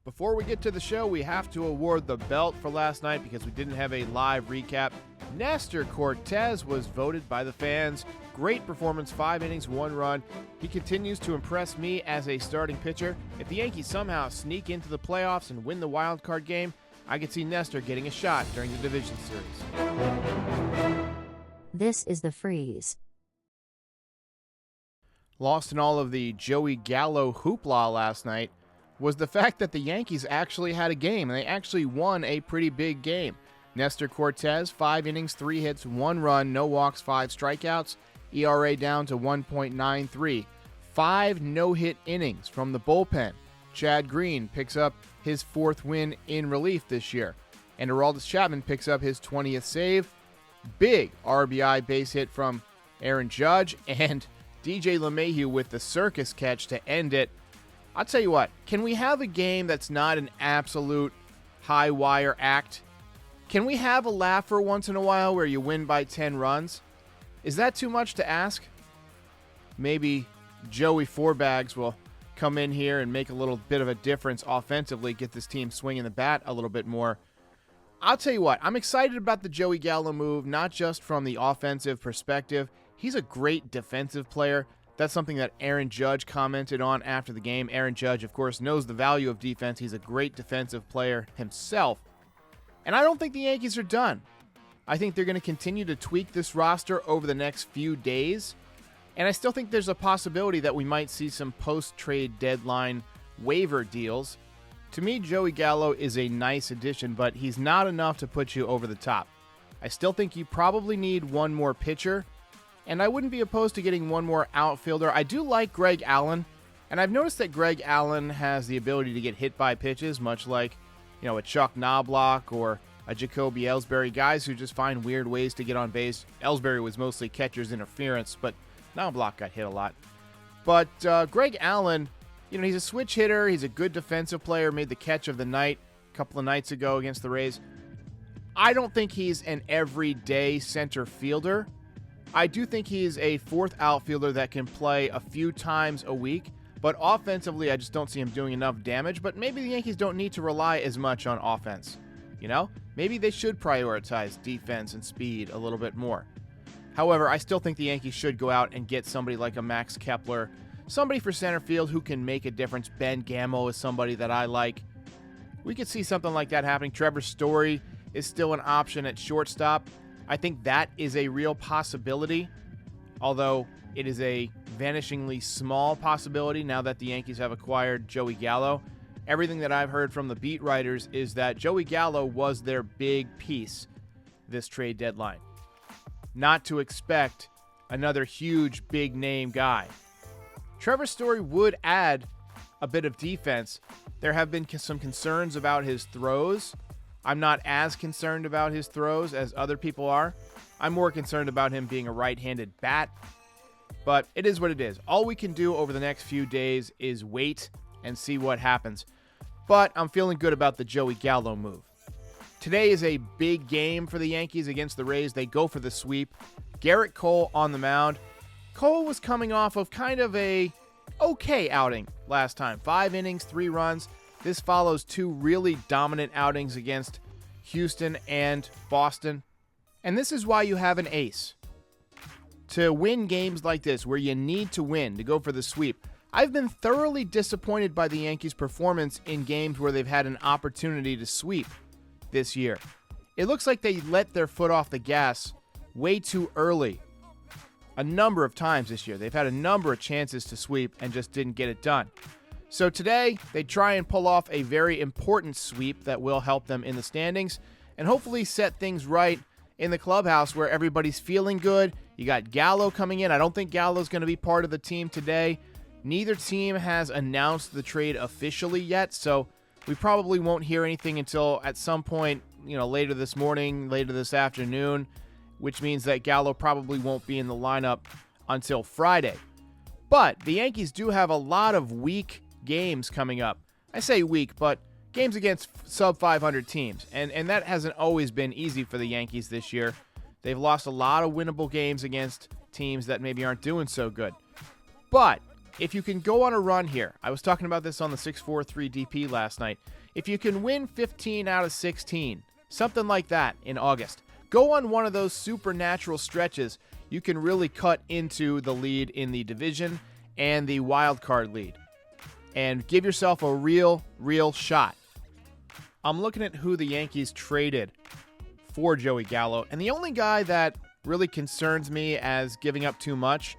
Before we get to the show, we have to award the belt for last night because we didn't have a live recap. Nestor Cortez was voted by the fans. Great performance, 5 innings, 1 run. He continues to impress me as a starting pitcher. If the Yankees somehow sneak into the playoffs and win the wild card game, I could see Nestor getting a shot during the division series. This is the Frieze. Lost in all of the Joey Gallo hoopla last night was the fact that the Yankees actually had a game, and they actually won a pretty big game. Nestor Cortez, 5 innings, 3 hits, 1 run, no walks, 5 strikeouts, ERA down to 1.93. 5 no-hit innings from the bullpen. Chad Green picks up his 4th win in relief this year, and Aroldis Chapman picks up his 20th save. Big RBI base hit from Aaron Judge, and DJ LeMahieu with the circus catch to end it. I'll tell you what, can we have a game that's not an absolute high-wire act? Can we have a laugher once in a while where you win by 10 runs? Is that too much to ask? Maybe Joey Fourbags will come in here and make a little bit of a difference offensively, get this team swinging the bat a little bit more. I'll tell you what, I'm excited about the Joey Gallo move, not just from the offensive perspective. He's a great defensive player. That's something that Aaron Judge commented on after the game. Aaron Judge, of course, knows the value of defense. He's a great defensive player himself. And I don't think the Yankees are done. I think they're going to continue to tweak this roster over the next few days. And I still think there's a possibility that we might see some post-trade deadline waiver deals. To me, Joey Gallo is a nice addition, but he's not enough to put you over the top. I still think you probably need one more pitcher, and I wouldn't be opposed to getting one more outfielder. I do like Greg Allen, and I've noticed that Greg Allen has the ability to get hit by pitches, much like, a Chuck Knobloch or a Jacoby Ellsbury, guys who just find weird ways to get on base. Ellsbury was mostly catcher's interference, but Knobloch got hit a lot. But Greg Allen, he's a switch hitter. He's a good defensive player, made the catch of the night a couple of nights ago against the Rays. I don't think he's an everyday center fielder. I do think he's a 4th outfielder that can play a few times a week, but offensively, I just don't see him doing enough damage. But maybe the Yankees don't need to rely as much on offense. Maybe they should prioritize defense and speed a little bit more. However, I still think the Yankees should go out and get somebody like a Max Kepler, somebody for center field who can make a difference. Ben Gamel is somebody that I like. We could see something like that happening. Trevor Story is still an option at shortstop. I think that is a real possibility, although it is a vanishingly small possibility now that the Yankees have acquired Joey Gallo. Everything that I've heard from the beat writers is that Joey Gallo was their big piece this trade deadline. Not to expect another huge big-name guy. Trevor Story would add a bit of defense. There have been some concerns about his throws. I'm not as concerned about his throws as other people are. I'm more concerned about him being a right-handed bat. But it is what it is. All we can do over the next few days is wait and see what happens. But I'm feeling good about the Joey Gallo move. Today is a big game for the Yankees against the Rays. They go for the sweep. Garrett Cole on the mound. Cole was coming off of kind of a okay outing last time. 5 innings, 3 runs. This follows 2 really dominant outings against Houston and Boston. And this is why you have an ace. To win games like this, where you need to win, to go for the sweep. I've been thoroughly disappointed by the Yankees' performance in games where they've had an opportunity to sweep this year. It looks like they let their foot off the gas way too early. A number of times this year. They've had a number of chances to sweep and just didn't get it done. So today, they try and pull off a very important sweep that will help them in the standings and hopefully set things right in the clubhouse where everybody's feeling good. You got Gallo coming in. I don't think Gallo's going to be part of the team today. Neither team has announced the trade officially yet, so we probably won't hear anything until at some point, later this morning, later this afternoon, which means that Gallo probably won't be in the lineup until Friday. But the Yankees do have a lot of weak games coming up. I say weak, but games against sub-500 teams, and that hasn't always been easy for the Yankees this year. They've lost a lot of winnable games against teams that maybe aren't doing so good. But if you can go on a run here, I was talking about this on the 643 DP last night. If you can win 15 out of 16, something like that in August, go on one of those supernatural stretches, you can really cut into the lead in the division and the wild card lead and give yourself a real shot. I'm looking at who the Yankees traded for Joey Gallo, and the only guy that really concerns me as giving up too much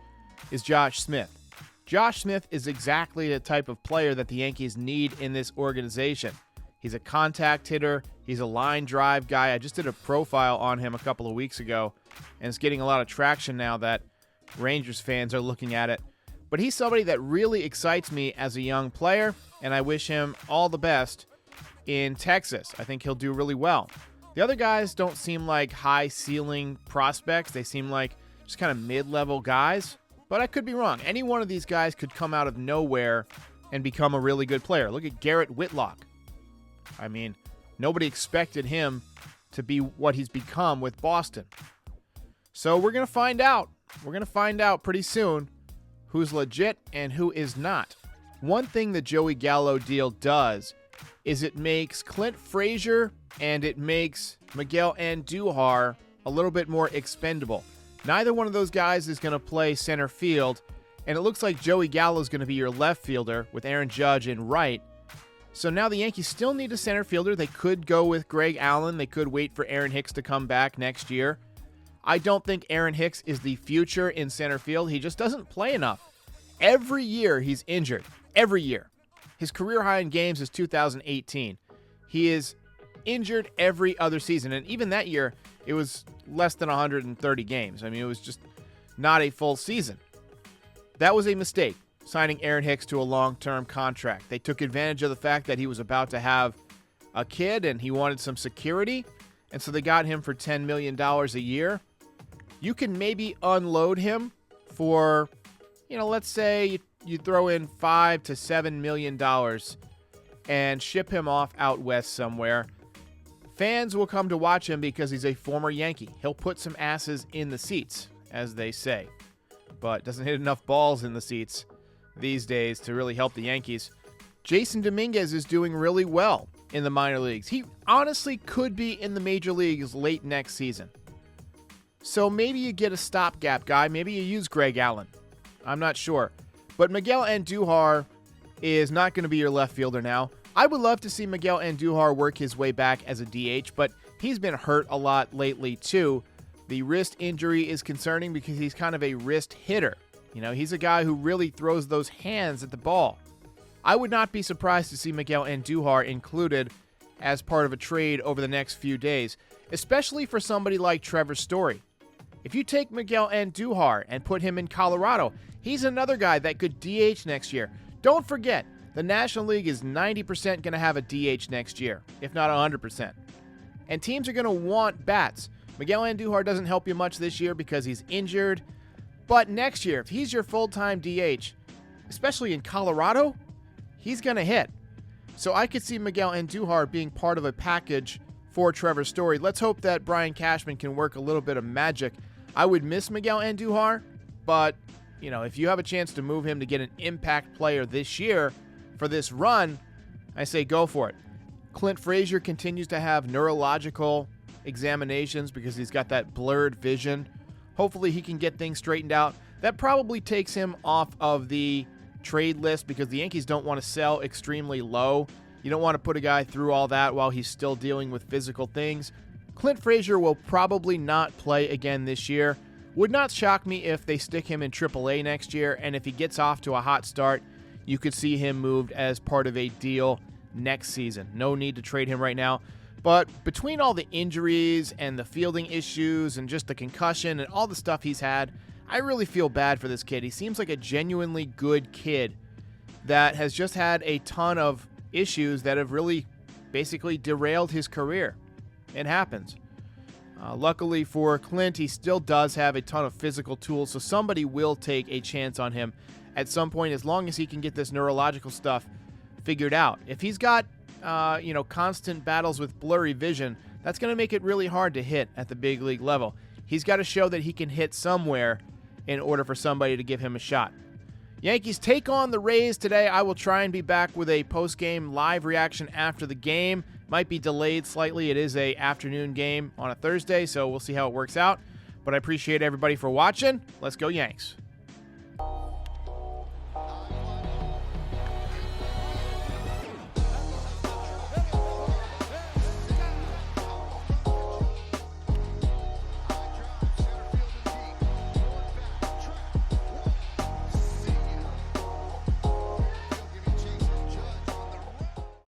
is Josh Smith. Josh Smith is exactly the type of player that the Yankees need in this organization. He's a contact hitter. He's a line drive guy. I just did a profile on him a couple of weeks ago, and it's getting a lot of traction now that Rangers fans are looking at it. But he's somebody that really excites me as a young player, and I wish him all the best in Texas. I think he'll do really well. The other guys don't seem like high-ceiling prospects. They seem like just kind of mid-level guys. But I could be wrong. Any one of these guys could come out of nowhere and become a really good player. Look at Garrett Whitlock. I mean, nobody expected him to be what he's become with Boston. So we're going to find out. We're going to find out pretty soon who's legit and who is not. One thing the Joey Gallo deal does is it makes Clint Frazier and it makes Miguel Andujar a little bit more expendable. Neither one of those guys is going to play center field, and it looks like Joey Gallo is going to be your left fielder with Aaron Judge in right. So now the Yankees still need a center fielder. They could go with Greg Allen. They could wait for Aaron Hicks to come back next year. I don't think Aaron Hicks is the future in center field. He just doesn't play enough. Every year he's injured. Every year. His career high in games is 2018. He is injured every other season, and even that year, it was less than 130 games. I mean, it was just not a full season. That was a mistake, signing Aaron Hicks to a long-term contract. They took advantage of the fact that he was about to have a kid and he wanted some security, and so they got him for $10 million a year. You can maybe unload him for, let's say you throw in $5 to $7 million and ship him off out west somewhere. Fans will come to watch him because he's a former Yankee. He'll put some asses in the seats, as they say, but doesn't hit enough balls in the seats these days to really help the Yankees. Jason Dominguez is doing really well in the minor leagues. He honestly could be in the major leagues late next season. So maybe you get a stopgap guy. Maybe you use Greg Allen. I'm not sure. But Miguel Andujar is not going to be your left fielder now. I would love to see Miguel Andujar work his way back as a DH, but he's been hurt a lot lately too. The wrist injury is concerning because he's kind of a wrist hitter. He's a guy who really throws those hands at the ball. I would not be surprised to see Miguel Andujar included as part of a trade over the next few days, especially for somebody like Trevor Story. If you take Miguel Andujar and put him in Colorado, he's another guy that could DH next year. Don't forget, the National League is 90% going to have a DH next year, if not 100%. And teams are going to want bats. Miguel Andujar doesn't help you much this year because he's injured. But next year, if he's your full-time DH, especially in Colorado, he's going to hit. So I could see Miguel Andujar being part of a package for Trevor Story. Let's hope that Brian Cashman can work a little bit of magic. I would miss Miguel Andujar, but, if you have a chance to move him to get an impact player this year for this run, I say go for it. Clint Frazier continues to have neurological examinations because he's got that blurred vision. Hopefully he can get things straightened out. That probably takes him off of the trade list because the Yankees don't want to sell extremely low. You don't want to put a guy through all that while he's still dealing with physical things. Clint Frazier will probably not play again this year. Would not shock me if they stick him in AAA next year, and if he gets off to a hot start, you could see him moved as part of a deal next season. No need to trade him right now. But between all the injuries and the fielding issues and just the concussion and all the stuff he's had, I really feel bad for this kid. He seems like a genuinely good kid that has just had a ton of issues that have really basically derailed his career. It happens. Luckily for Clint, he still does have a ton of physical tools, so somebody will take a chance on him at some point as long as he can get this neurological stuff figured out. If he's got constant battles with blurry vision, that's going to make it really hard to hit at the big league level. He's got to show that he can hit somewhere in order for somebody to give him a shot. Yankees take on the Rays today. I will try and be back with a post-game live reaction after the game. Might be delayed slightly. It is a afternoon game on a Thursday, so we'll see how it works out. But I appreciate everybody for watching. Let's go Yanks.